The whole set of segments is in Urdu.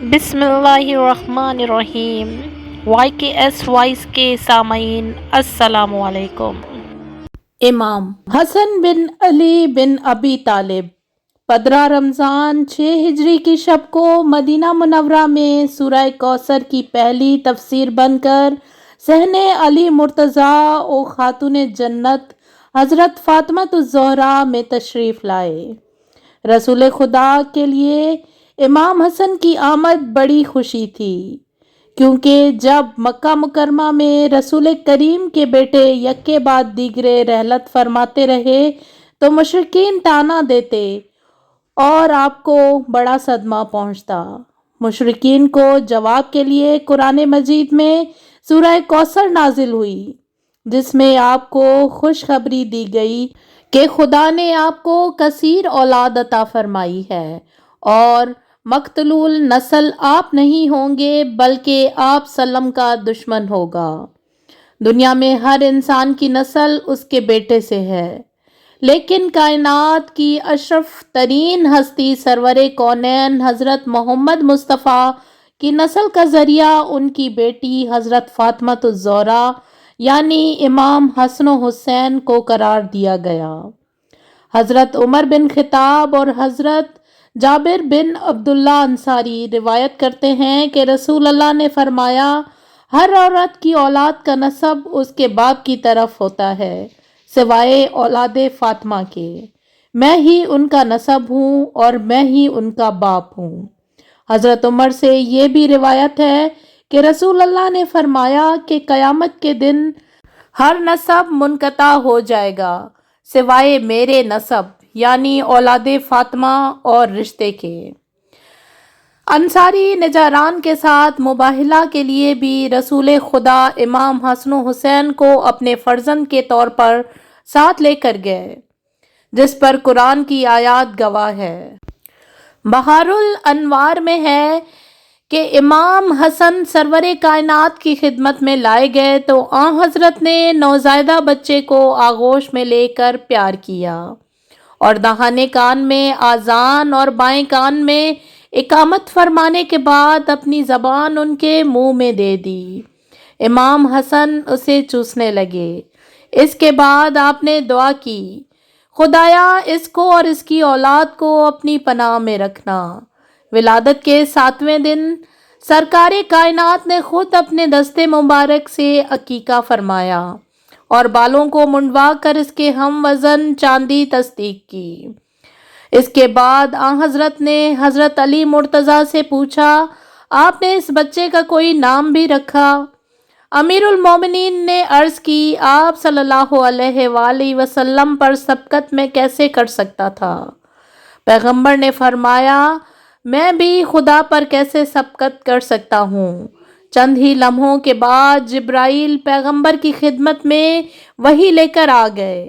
بسم اللہ الرحمن الرحیم۔ وائی کے ایس وائس کے سامعین السلام علیکم۔ امام حسن بن علی بن ابی طالب 15 رمضان 6 ہجری کی شب کو مدینہ منورہ میں سورہ کوثر کی پہلی تفسیر بن کر صحن علی مرتضیٰ و خاتون جنت حضرت فاطمۃ الزہرا میں تشریف لائے۔ رسول خدا کے لیے امام حسن کی آمد بڑی خوشی تھی، کیونکہ جب مکہ مکرمہ میں رسول کریم کے بیٹے یکے بعد دیگرے رحلت فرماتے رہے تو مشرکین طعنہ دیتے اور آپ کو بڑا صدمہ پہنچتا۔ مشرکین کو جواب کے لیے قرآن مجید میں سورہ کوثر نازل ہوئی، جس میں آپ کو خوشخبری دی گئی کہ خدا نے آپ کو کثیر اولاد عطا فرمائی ہے اور مقتول نسل آپ نہیں ہوں گے بلکہ آپ سلم کا دشمن ہوگا۔ دنیا میں ہر انسان کی نسل اس کے بیٹے سے ہے، لیکن کائنات کی اشرف ترین ہستی سرور کونین حضرت محمد مصطفیٰ کی نسل کا ذریعہ ان کی بیٹی حضرت فاطمۃ الزہرا یعنی امام حسن و حسین کو قرار دیا گیا۔ حضرت عمر بن خطاب اور حضرت جابر بن عبداللہ انصاری روایت کرتے ہیں کہ رسول اللہ نے فرمایا، ہر عورت کی اولاد کا نسب اس کے باپ کی طرف ہوتا ہے سوائے اولاد فاطمہ کے۔ میں ہی ان کا نسب ہوں اور میں ہی ان کا باپ ہوں۔ حضرت عمر سے یہ بھی روایت ہے کہ رسول اللہ نے فرمایا کہ قیامت کے دن ہر نسب منقطع ہو جائے گا سوائے میرے نسب یعنی اولاد فاطمہ اور رشتے کے۔ انصاری نجاران کے ساتھ مباہلہ کے لیے بھی رسول خدا امام حسن و حسین کو اپنے فرزند کے طور پر ساتھ لے کر گئے، جس پر قرآن کی آیات گواہ ہے۔ بحار الانوار میں ہے کہ امام حسن سرور کائنات کی خدمت میں لائے گئے تو آن حضرت نے نوزائیدہ بچے کو آغوش میں لے کر پیار کیا اور داہنے کان میں آذان اور بائیں کان میں اقامت فرمانے کے بعد اپنی زبان ان کے منہ میں دے دی۔ امام حسن اسے چوسنے لگے۔ اس کے بعد آپ نے دعا کی، خدایا اس کو اور اس کی اولاد کو اپنی پناہ میں رکھنا۔ ولادت کے 7ویں دن سرکار کائنات نے خود اپنے دست مبارک سے عقیقہ فرمایا اور بالوں کو منڈوا کر اس کے ہم وزن چاندی تصدیق کی۔ اس کے بعد آن حضرت نے حضرت علی مرتضیٰ سے پوچھا، آپ نے اس بچے کا کوئی نام بھی رکھا؟ امیر المومنین نے عرض کی، آپ صلی اللہ علیہ وآلہ وسلم پر سبقت میں کیسے کر سکتا تھا؟ پیغمبر نے فرمایا، میں بھی خدا پر کیسے سبقت کر سکتا ہوں؟ چند ہی لمحوں کے بعد جبرائیل پیغمبر کی خدمت میں وحی لے کر آ گئے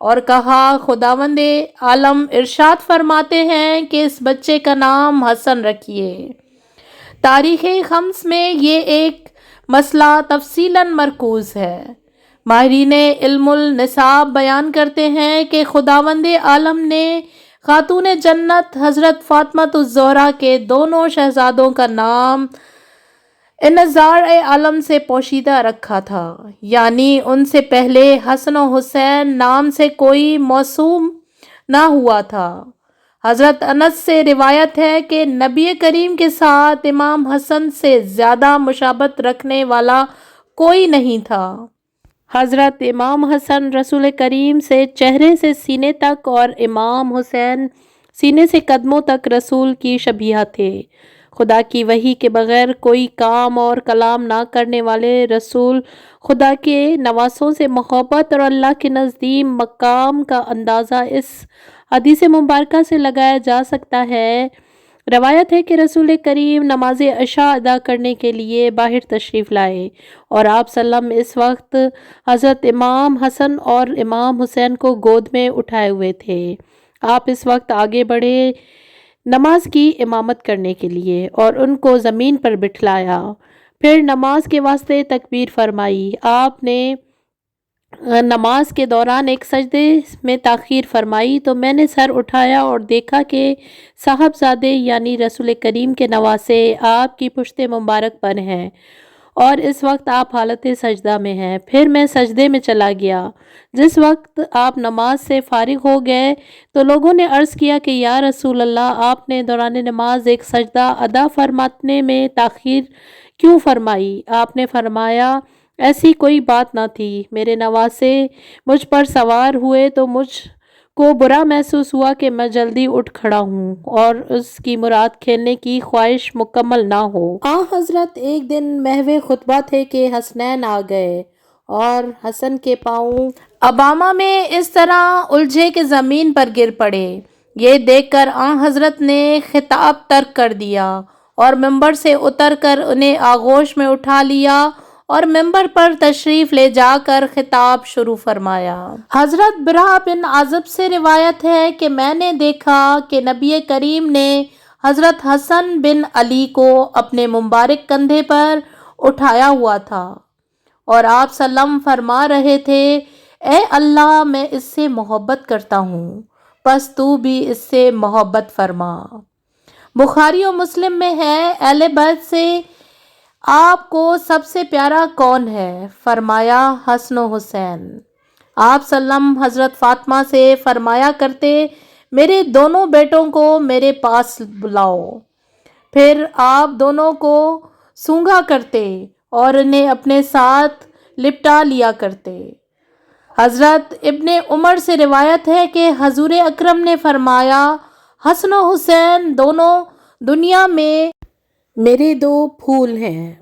اور کہا، خداوند عالم ارشاد فرماتے ہیں کہ اس بچے کا نام حسن رکھیے۔ تاریخ خمس میں یہ ایک مسئلہ تفصیلاً مرکوز ہے۔ ماہرین علم النساب بیان کرتے ہیں کہ خداوند عالم نے خاتون جنت حضرت فاطمۃ الزہرا کے دونوں شہزادوں کا نام انذار عالم سے پوشیدہ رکھا تھا، یعنی ان سے پہلے حسن و حسین نام سے کوئی موسوم نہ ہوا تھا۔ حضرت انس سے روایت ہے کہ نبی کریم کے ساتھ امام حسن سے زیادہ مشابہت رکھنے والا کوئی نہیں تھا۔ حضرت امام حسن رسول کریم سے چہرے سے سینے تک اور امام حسین سینے سے قدموں تک رسول کی شبیہ تھے۔ خدا کی وحی کے بغیر کوئی کام اور کلام نہ کرنے والے رسول خدا کے نواسوں سے محبت اور اللہ کے نزدیک مقام کا اندازہ اس حدیث مبارکہ سے لگایا جا سکتا ہے۔ روایت ہے کہ رسول کریم نماز عشاء ادا کرنے کے لیے باہر تشریف لائے اور آپ صلی اللہ علیہ وسلم اس وقت حضرت امام حسن اور امام حسین کو گود میں اٹھائے ہوئے تھے۔ آپ اس وقت آگے بڑھے نماز کی امامت کرنے کے لیے اور ان کو زمین پر بٹھلایا، پھر نماز کے واسطے تکبیر فرمائی۔ آپ نے نماز کے دوران ایک سجدے میں تاخیر فرمائی تو میں نے سر اٹھایا اور دیکھا کہ صاحبزادے یعنی رسول کریم کے نواسے آپ کی پشت مبارک پر ہیں اور اس وقت آپ حالت سجدہ میں ہیں۔ پھر میں سجدے میں چلا گیا۔ جس وقت آپ نماز سے فارغ ہو گئے تو لوگوں نے عرض کیا کہ یا رسول اللہ، آپ نے دوران نماز ایک سجدہ ادا فرمانے میں تاخیر کیوں فرمائی؟ آپ نے فرمایا ایسی کوئی بات نہ تھی۔ میرے نواسے مجھ پر سوار ہوئے تو مجھ کو برا محسوس ہوا کہ میں جلدی اٹھ کھڑا ہوں اور اس کی مراد کھیلنے کی خواہش مکمل نہ ہو۔ حضرت ایک دن محو خطبہ تھے کہ حسنین آ گئے اور حسن کے پاؤں ابامہ میں اس طرح الجھے کہ زمین پر گر پڑے۔ یہ دیکھ کر حضرت نے خطاب ترک کر دیا اور ممبر سے اتر کر انہیں آغوش میں اٹھا لیا اور ممبر پر تشریف لے جا کر خطاب شروع فرمایا۔ حضرت برا بن عازب سے روایت ہے کہ میں نے دیکھا کہ نبی کریم نے حضرت حسن بن علی کو اپنے مبارک کندھے پر اٹھایا ہوا تھا اور آپ سلام فرما رہے تھے، اے اللہ، میں اس سے محبت کرتا ہوں، پس تو بھی اس سے محبت فرما۔ بخاری و مسلم میں ہے، اہل بیت سے آپ کو سب سے پیارا کون ہے؟ فرمایا حسن و حسین۔ آپ سلم حضرت فاطمہ سے فرمایا کرتے، میرے دونوں بیٹوں کو میرے پاس بلاؤ۔ پھر آپ دونوں کو سونگا کرتے اور انہیں اپنے ساتھ لپٹا لیا کرتے۔ حضرت ابن عمر سے روایت ہے کہ حضور اکرم نے فرمایا، حسن و حسین دونوں دنیا میں میرے دو پھول ہیں۔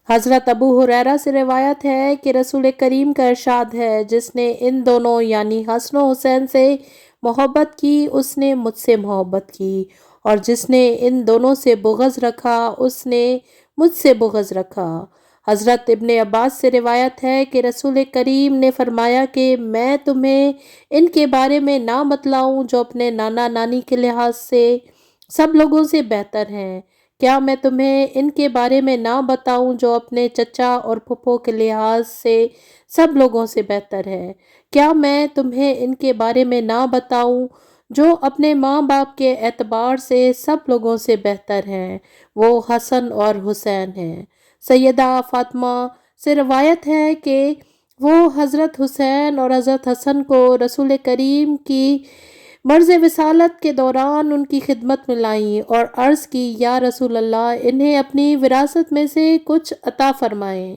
حضرت ابو ہریرہ سے روایت ہے کہ رسول کریم کا ارشاد ہے، جس نے ان دونوں یعنی حسن و حسین سے محبت کی اس نے مجھ سے محبت کی، اور جس نے ان دونوں سے بغض رکھا اس نے مجھ سے بغض رکھا۔ حضرت ابن عباس سے روایت ہے کہ رسول کریم نے فرمایا کہ میں تمہیں ان کے بارے میں نہ بتلاؤں جو اپنے نانا نانی کے لحاظ سے سب لوگوں سے بہتر ہیں؟ کیا میں تمہیں ان کے بارے میں نہ بتاؤں جو اپنے چچا اور پھپھو کے لحاظ سے سب لوگوں سے بہتر ہے؟ کیا میں تمہیں ان کے بارے میں نہ بتاؤں جو اپنے ماں باپ کے اعتبار سے سب لوگوں سے بہتر ہیں؟ وہ حسن اور حسین ہیں۔ سیدہ فاطمہ سے روایت ہے کہ وہ حضرت حسین اور حضرت حسن کو رسول کریم کی مرض وصالت کے دوران ان کی خدمت میں لائیں اور عرض کی، یا رسول اللہ، انہیں اپنی وراثت میں سے کچھ عطا فرمائیں۔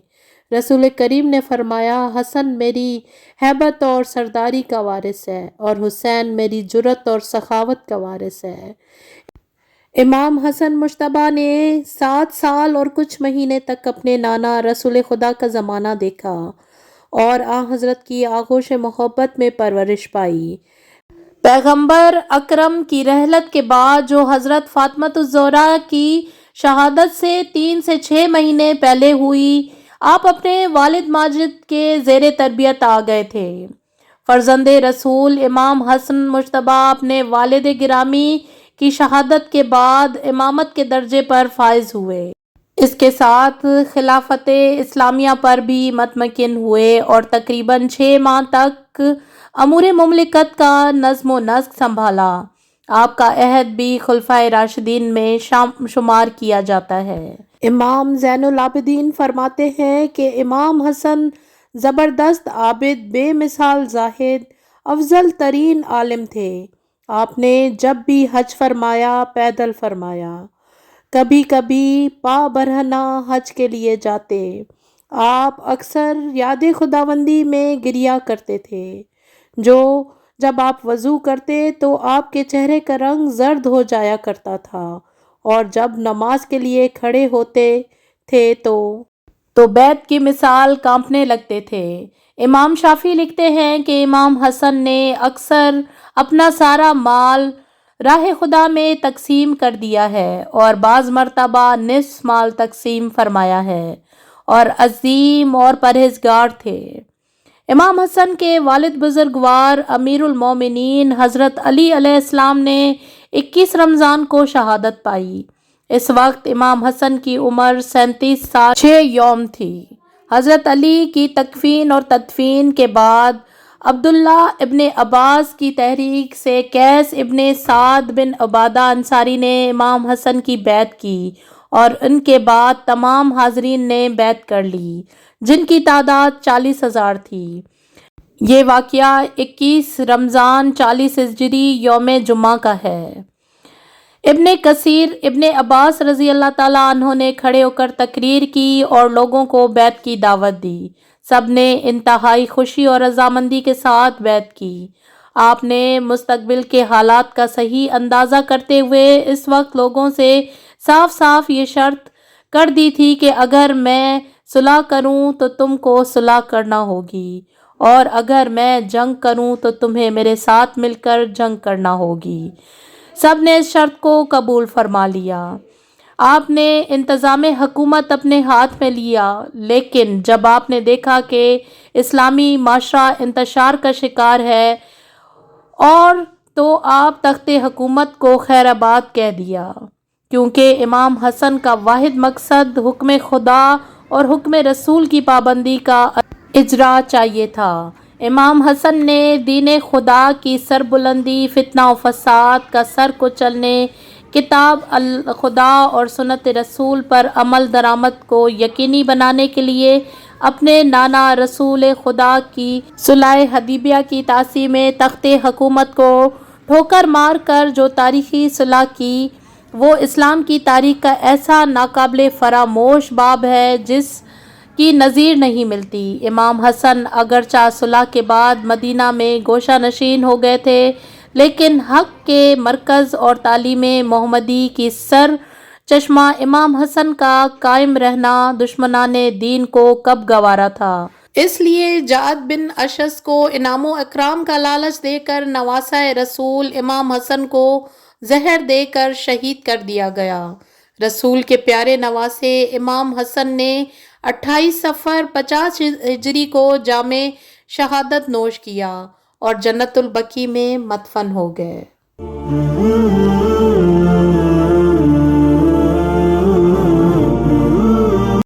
رسول کریم نے فرمایا، حسن میری ہیبت اور سرداری کا وارث ہے اور حسین میری جرأت اور سخاوت کا وارث ہے۔ امام حسن مجتبیٰ نے 7 سال اور کچھ مہینے تک اپنے نانا رسول خدا کا زمانہ دیکھا اور حضرت کی آغوش محبت میں پرورش پائی۔ پیغمبر اکرم کی رحلت کے بعد جو حضرت فاطمۃ الزہرا کی شہادت سے 3 سے 6 مہینے پہلے ہوئی، آپ اپنے والد ماجد کے زیر تربیت آ گئے تھے۔ فرزند رسول امام حسن مجتبیٰ اپنے والد گرامی کی شہادت کے بعد امامت کے درجے پر فائز ہوئے۔ اس کے ساتھ خلافت اسلامیہ پر بھی مطمئن ہوئے اور تقریباً 6 ماہ تک امور مملکت کا نظم و نسق سنبھالا۔ آپ کا عہد بھی خلفائے راشدین میں شمار کیا جاتا ہے۔ امام زین العابدین فرماتے ہیں کہ امام حسن زبردست عابد، بے مثال زاہد، افضل ترین عالم تھے۔ آپ نے جب بھی حج فرمایا پیدل فرمایا، کبھی کبھی پا برہنہ حج کے لیے جاتے۔ آپ اکثر یاد خداوندی میں گریا کرتے تھے، جو جب آپ وضو کرتے تو آپ کے چہرے کا رنگ زرد ہو جایا کرتا تھا، اور جب نماز کے لیے کھڑے ہوتے تھے تو بیت کی مثال کانپنے لگتے تھے۔ امام شافعی لکھتے ہیں کہ امام حسن نے اکثر اپنا سارا مال راہ خدا میں تقسیم کر دیا ہے اور بعض مرتبہ نصف مال تقسیم فرمایا ہے، اور عظیم اور پرہیزگار تھے۔ امام حسن کے والد بزرگوار امیر المومنین حضرت علی علیہ السلام نے 21 رمضان کو شہادت پائی۔ اس وقت امام حسن کی عمر 37 سال 6 یوم تھی۔ حضرت علی کی تکفین اور تدفین کے بعد عبداللہ ابن عباس کی تحریک سے قیس ابن سعد بن عبادہ انصاری نے امام حسن کی بیعت کی اور ان کے بعد تمام حاضرین نے بیعت کر لی، جن کی تعداد 40,000 تھی۔ یہ واقعہ 21 رمضان 40 ہجری یوم جمعہ کا ہے۔ ابن کثیر ابن عباس رضی اللہ تعالیٰ عنہ نے کھڑے ہو کر تقریر کی اور لوگوں کو بیعت کی دعوت دی۔ سب نے انتہائی خوشی اور رضامندی کے ساتھ بیعت کی۔ آپ نے مستقبل کے حالات کا صحیح اندازہ کرتے ہوئے اس وقت لوگوں سے صاف صاف یہ شرط کر دی تھی کہ اگر میں صلح کروں تو تم کو صلح کرنا ہوگی، اور اگر میں جنگ کروں تو تمہیں میرے ساتھ مل کر جنگ کرنا ہوگی۔ سب نے اس شرط کو قبول فرما لیا۔ آپ نے انتظام حکومت اپنے ہاتھ میں لیا، لیکن جب آپ نے دیکھا کہ اسلامی معاشرہ انتشار کا شکار ہے اور تو آپ تخت حکومت کو خیر آباد کہہ دیا، کیونکہ امام حسن کا واحد مقصد حکم خدا اور حکم رسول کی پابندی کا اجرا چاہیے تھا۔ امام حسن نے دین خدا کی سربلندی، فتنہ و فساد کا سر کچلنے، کتاب خدا اور سنت رسول پر عمل درآمد کو یقینی بنانے کے لیے اپنے نانا رسول خدا کی صلح حدیبیہ کی تاسیس میں تخت حکومت کو ٹھوکر مار کر جو تاریخی صلح کی، وہ اسلام کی تاریخ کا ایسا ناقابل فراموش باب ہے جس کی نظیر نہیں ملتی۔ امام حسن اگرچہ صلح کے بعد مدینہ میں گوشہ نشین ہو گئے تھے، لیکن حق کے مرکز اور تعلیم محمدی کی سر چشمہ امام حسن کا قائم رہنا دشمنان دین کو کب گوارا تھا۔ اس لیے جعد بن اشعث کو انعام و اکرام کا لالچ دے کر نواسہ رسول امام حسن کو زہر دے کر شہید کر دیا گیا۔ رسول کے پیارے نواسے امام حسن نے 28 صفر 50 ہجری کو جام شہادت نوش کیا اور جنت البقیع میں مدفن ہو گئے۔